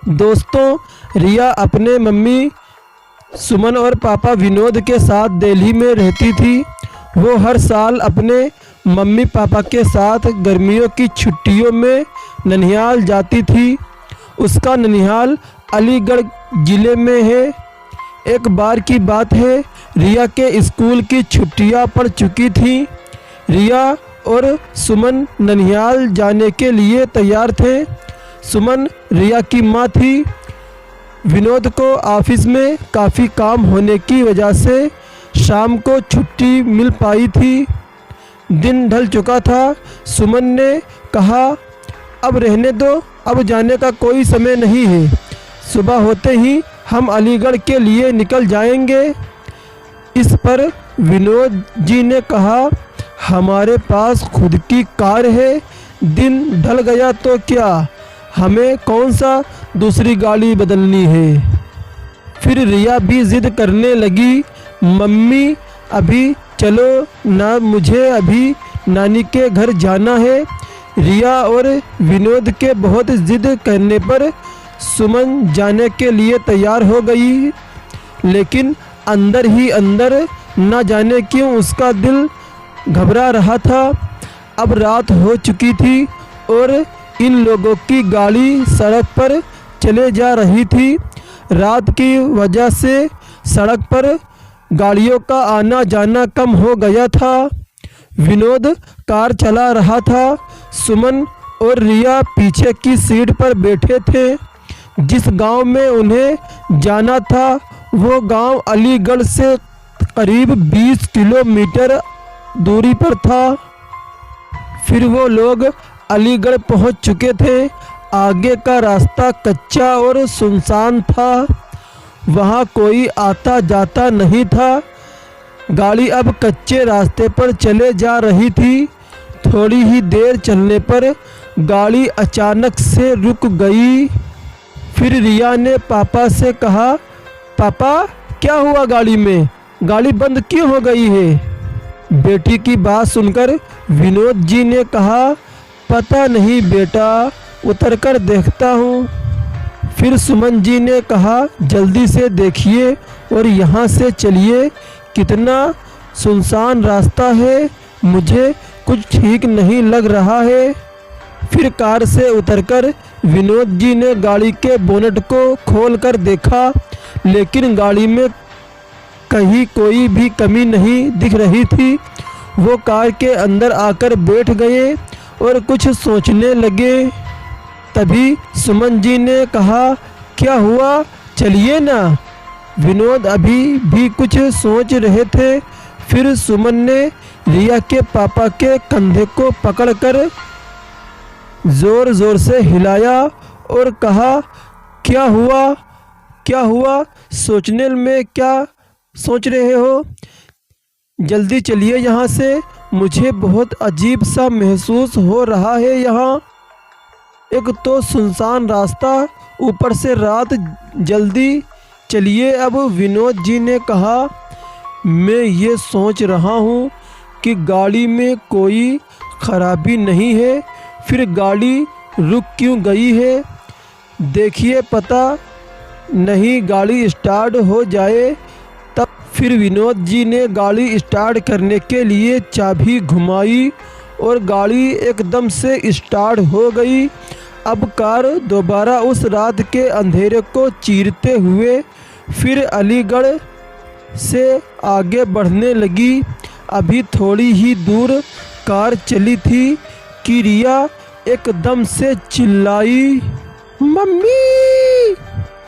दोस्तों, रिया अपने मम्मी सुमन और पापा विनोद के साथ दिल्ली में रहती थी। वो हर साल अपने मम्मी पापा के साथ गर्मियों की छुट्टियों में ननिहाल जाती थी। उसका ननिहाल अलीगढ़ ज़िले में है। एक बार की बात है, रिया के स्कूल की छुट्टियां पड़ चुकी थीं। रिया और सुमन ननिहाल जाने के लिए तैयार थे। सुमन रिया की माँ थी। विनोद को ऑफिस में काफ़ी काम होने की वजह से शाम को छुट्टी मिल पाई थी। दिन ढल चुका था। सुमन ने कहा, अब रहने दो, अब जाने का कोई समय नहीं है। सुबह होते ही हम अलीगढ़ के लिए निकल जाएंगे। इस पर विनोद जी ने कहा, हमारे पास खुद की कार है, दिन ढल गया तो क्या, हमें कौन सा दूसरी गाड़ी बदलनी है। फिर रिया भी जिद करने लगी, मम्मी अभी चलो ना, मुझे अभी नानी के घर जाना है। रिया और विनोद के बहुत जिद करने पर सुमन जाने के लिए तैयार हो गई, लेकिन अंदर ही अंदर न जाने क्यों उसका दिल घबरा रहा था। अब रात हो चुकी थी और इन लोगों की गाड़ी सड़क पर चले जा रही थी। रात की वजह से सड़क पर गाड़ियों का आना जाना कम हो गया था। विनोद कार चला रहा था। सुमन और रिया पीछे की सीट पर बैठे थे। जिस गांव में उन्हें जाना था वो गांव अलीगढ़ से करीब 20 किलोमीटर दूरी पर था। फिर वो लोग अलीगढ़ पहुंच चुके थे। आगे का रास्ता कच्चा और सुनसान था। वहां कोई आता जाता नहीं था। गाड़ी अब कच्चे रास्ते पर चले जा रही थी। थोड़ी ही देर चलने पर गाड़ी अचानक से रुक गई। फिर रिया ने पापा से कहा, पापा क्या हुआ गाड़ी में, गाड़ी बंद क्यों हो गई है। बेटी की बात सुनकर विनोद जी ने कहा, पता नहीं बेटा, उतरकर देखता हूँ। फिर सुमन जी ने कहा, जल्दी से देखिए और यहाँ से चलिए, कितना सुनसान रास्ता है, मुझे कुछ ठीक नहीं लग रहा है। फिर कार से उतरकर विनोद जी ने गाड़ी के बोनट को खोलकर देखा, लेकिन गाड़ी में कहीं कोई भी कमी नहीं दिख रही थी। वो कार के अंदर आकर बैठ गए और कुछ सोचने लगे। तभी सुमन जी ने कहा, क्या हुआ, चलिए ना। विनोद अभी भी कुछ सोच रहे थे। फिर सुमन ने रिया के पापा के कंधे को पकड़कर जोर जोर से हिलाया और कहा, क्या हुआ, क्या हुआ, सोचने में क्या सोच रहे हो, जल्दी चलिए यहाँ से, मुझे बहुत अजीब सा महसूस हो रहा है। यहाँ एक तो सुनसान रास्ता, ऊपर से रात, जल्दी चलिए। अब विनोद जी ने कहा, मैं ये सोच रहा हूँ कि गाड़ी में कोई खराबी नहीं है, फिर गाड़ी रुक क्यों गई है। देखिए, पता नहीं गाड़ी स्टार्ट हो जाए तब। फिर विनोद जी ने गाड़ी स्टार्ट करने के लिए चाबी घुमाई और गाड़ी एकदम से स्टार्ट हो गई। अब कार दोबारा उस रात के अंधेरे को चीरते हुए फिर अलीगढ़ से आगे बढ़ने लगी। अभी थोड़ी ही दूर कार चली थी कि रिया एकदम से चिल्लाई, मम्मी।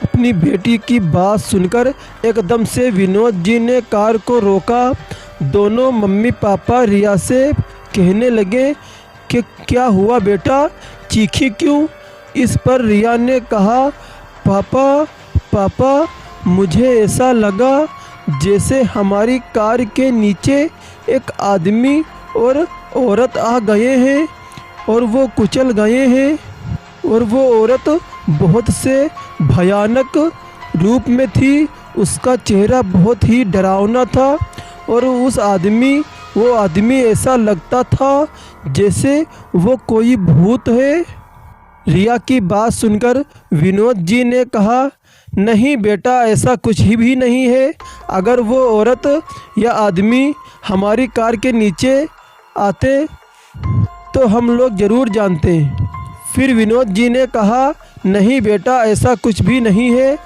अपनी बेटी की बात सुनकर एकदम से विनोद जी ने कार को रोका। दोनों मम्मी पापा रिया से कहने लगे कि क्या हुआ बेटा, चीखी क्यों। इस पर रिया ने कहा, पापा पापा, मुझे ऐसा लगा जैसे हमारी कार के नीचे एक आदमी और औरत आ गए हैं और वो कुचल गए हैं, और वो औरत बहुत से भयानक रूप में थी। उसका चेहरा बहुत ही डरावना था और वो आदमी ऐसा लगता था जैसे वो कोई भूत है। रिया की बात सुनकर विनोद जी ने कहा, नहीं बेटा, ऐसा कुछ भी नहीं है। अगर वो औरत या आदमी हमारी कार के नीचे आते तो हम लोग ज़रूर जानते। फिर विनोद जी ने कहा, नहीं बेटा, ऐसा कुछ भी नहीं है,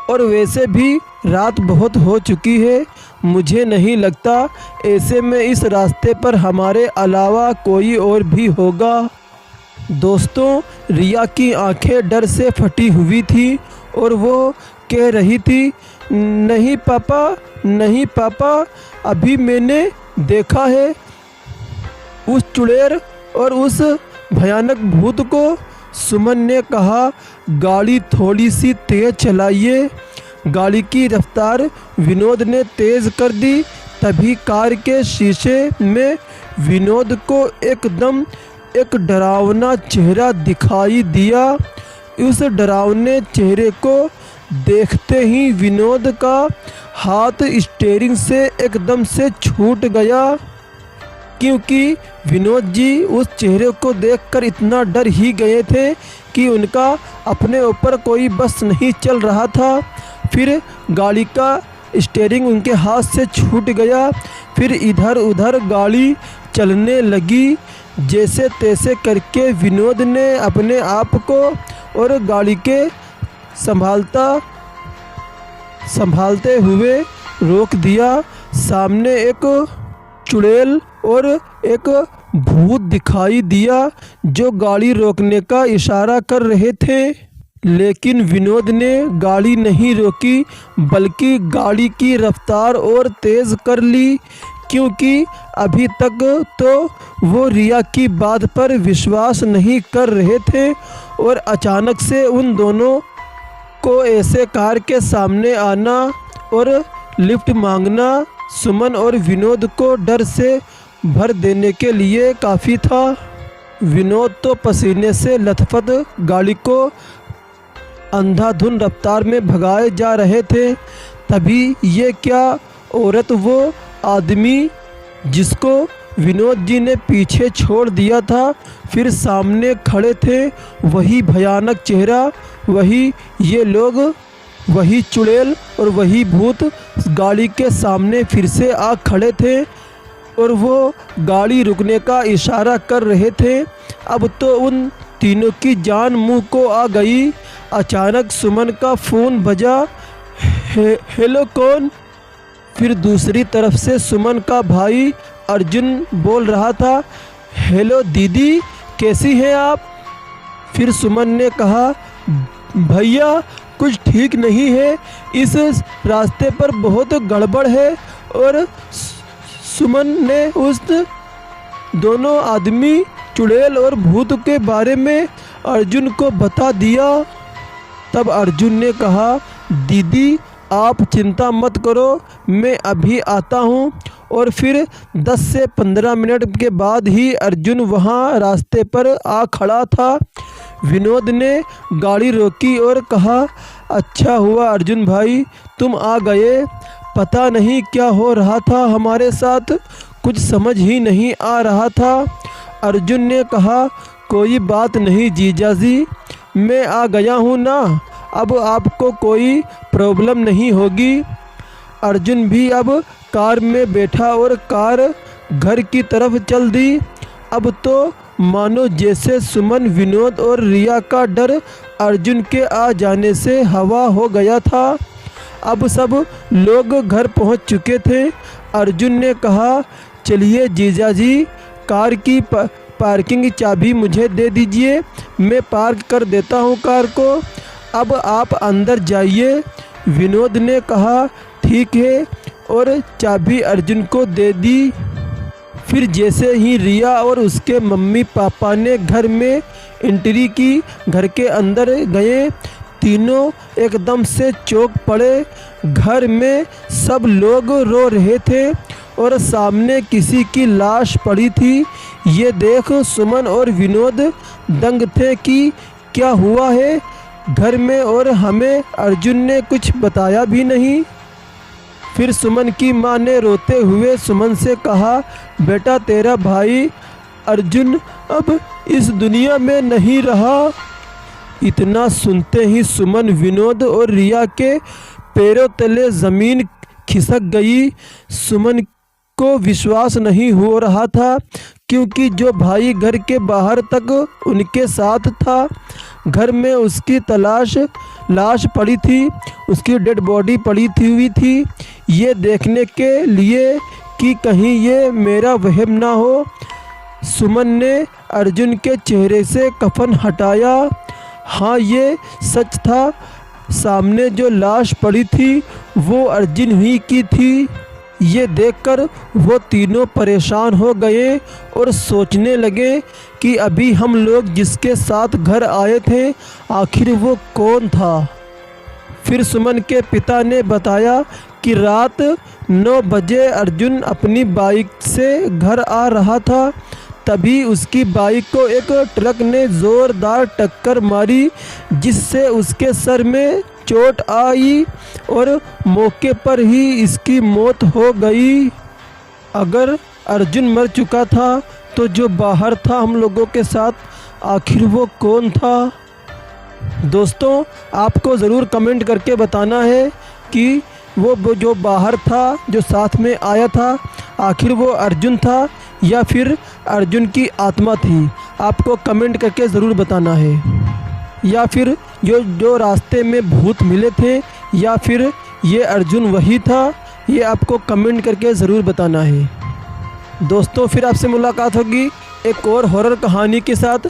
और वैसे भी रात बहुत हो चुकी है, मुझे नहीं लगता ऐसे में इस रास्ते पर हमारे अलावा कोई और भी होगा। दोस्तों, रिया की आंखें डर से फटी हुई थी और वो कह रही थी, नहीं पापा, नहीं पापा, अभी मैंने देखा है उस चुड़ैल और उस भयानक भूत को। सुमन ने कहा, गाड़ी थोड़ी सी तेज़ चलाइए। गाड़ी की रफ्तार विनोद ने तेज़ कर दी। तभी कार के शीशे में विनोद को एकदम एक डरावना चेहरा दिखाई दिया। उस डरावने चेहरे को देखते ही विनोद का हाथ स्टीयरिंग से एकदम से छूट गया, क्योंकि विनोद जी उस चेहरे को देखकर इतना डर ही गए थे कि उनका अपने ऊपर कोई बस नहीं चल रहा था। फिर गाड़ी का स्टीयरिंग उनके हाथ से छूट गया। फिर इधर उधर गाड़ी चलने लगी। जैसे तैसे करके विनोद ने अपने आप को और गाड़ी के संभालते हुए रोक दिया। सामने एक चुड़ैल और एक भूत दिखाई दिया जो गाड़ी रोकने का इशारा कर रहे थे, लेकिन विनोद ने गाड़ी नहीं रोकी, बल्कि गाड़ी की रफ्तार और तेज़ कर ली, क्योंकि अभी तक तो वो रिया की बात पर विश्वास नहीं कर रहे थे। और अचानक से उन दोनों को ऐसे कार के सामने आना और लिफ्ट मांगना सुमन और विनोद को डर से भर देने के लिए काफ़ी था। विनोद तो पसीने से लथपथ गाड़ी को अंधाधुंध रफ्तार में भगाए जा रहे थे। तभी ये क्या औरत, वो आदमी जिसको विनोद जी ने पीछे छोड़ दिया था, फिर सामने खड़े थे। वही भयानक चेहरा, वही ये लोग, वही चुड़ैल और वही भूत गाड़ी के सामने फिर से आ खड़े थे और वो गाड़ी रुकने का इशारा कर रहे थे। अब तो उन तीनों की जान मुंह को आ गई। अचानक सुमन का फ़ोन बजा। हेलो, कौन? फिर दूसरी तरफ से सुमन का भाई अर्जुन बोल रहा था, हेलो दीदी, कैसी हैं आप? फिर सुमन ने कहा, भैया कुछ ठीक नहीं है, इस रास्ते पर बहुत गड़बड़ है। और सुमन ने उस दोनों आदमी, चुड़ैल और भूत के बारे में अर्जुन को बता दिया। तब अर्जुन ने कहा, दीदी आप चिंता मत करो, मैं अभी आता हूँ। और फिर 10 से 15 मिनट के बाद ही अर्जुन वहाँ रास्ते पर आ खड़ा था। विनोद ने गाड़ी रोकी और कहा, अच्छा हुआ अर्जुन भाई तुम आ गए, पता नहीं क्या हो रहा था हमारे साथ, कुछ समझ ही नहीं आ रहा था। अर्जुन ने कहा, कोई बात नहीं जीजाजी, मैं आ गया हूँ ना, अब आपको कोई प्रॉब्लम नहीं होगी। अर्जुन भी अब कार में बैठा और कार घर की तरफ चल दी। अब तो मानो जैसे सुमन, विनोद और रिया का डर अर्जुन के आ जाने से हवा हो गया था। अब सब लोग घर पहुंच चुके थे। अर्जुन ने कहा, चलिए जीजाजी, कार की पार्किंग चाबी मुझे दे दीजिए, मैं पार्क कर देता हूं कार को, अब आप अंदर जाइए। विनोद ने कहा, ठीक है, और चाबी अर्जुन को दे दी। फिर जैसे ही रिया और उसके मम्मी पापा ने घर में एंट्री की, घर के अंदर गए, तीनों एकदम से चौंक पड़े। घर में सब लोग रो रहे थे और सामने किसी की लाश पड़ी थी। ये देख सुमन और विनोद दंग थे कि क्या हुआ है घर में, और हमें अर्जुन ने कुछ बताया भी नहीं। फिर सुमन की मां ने रोते हुए सुमन से कहा, बेटा तेरा भाई अर्जुन अब इस दुनिया में नहीं रहा। इतना सुनते ही सुमन, विनोद और रिया के पैरों तले ज़मीन खिसक गई। सुमन को विश्वास नहीं हो रहा था, क्योंकि जो भाई घर के बाहर तक उनके साथ था, घर में उसकी लाश पड़ी थी, उसकी डेड बॉडी पड़ी हुई थी, ये देखने के लिए कि कहीं ये मेरा वहम ना हो। सुमन ने अर्जुन के चेहरे से कफन हटाया। हाँ, ये सच था, सामने जो लाश पड़ी थी वो अर्जुन ही की थी। ये देखकर वो तीनों परेशान हो गए और सोचने लगे कि अभी हम लोग जिसके साथ घर आए थे, आखिर वो कौन था। फिर सुमन के पिता ने बताया कि रात 9 बजे अर्जुन अपनी बाइक से घर आ रहा था, तभी उसकी बाइक को एक ट्रक ने ज़ोरदार टक्कर मारी, जिससे उसके सर में चोट आई और मौके पर ही इसकी मौत हो गई। अगर अर्जुन मर चुका था तो जो बाहर था हम लोगों के साथ, आखिर वो कौन था। दोस्तों, आपको ज़रूर कमेंट करके बताना है कि वो जो बाहर था, जो साथ में आया था, आखिर वो अर्जुन था या फिर अर्जुन की आत्मा थी। आपको कमेंट करके ज़रूर बताना है। या फिर जो रास्ते में भूत मिले थे, या फिर ये अर्जुन वही था, ये आपको कमेंट करके ज़रूर बताना है। दोस्तों, फिर आपसे मुलाकात होगी एक और हॉरर कहानी के साथ।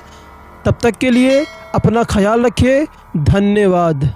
तब तक के लिए अपना ख्याल रखिए। धन्यवाद।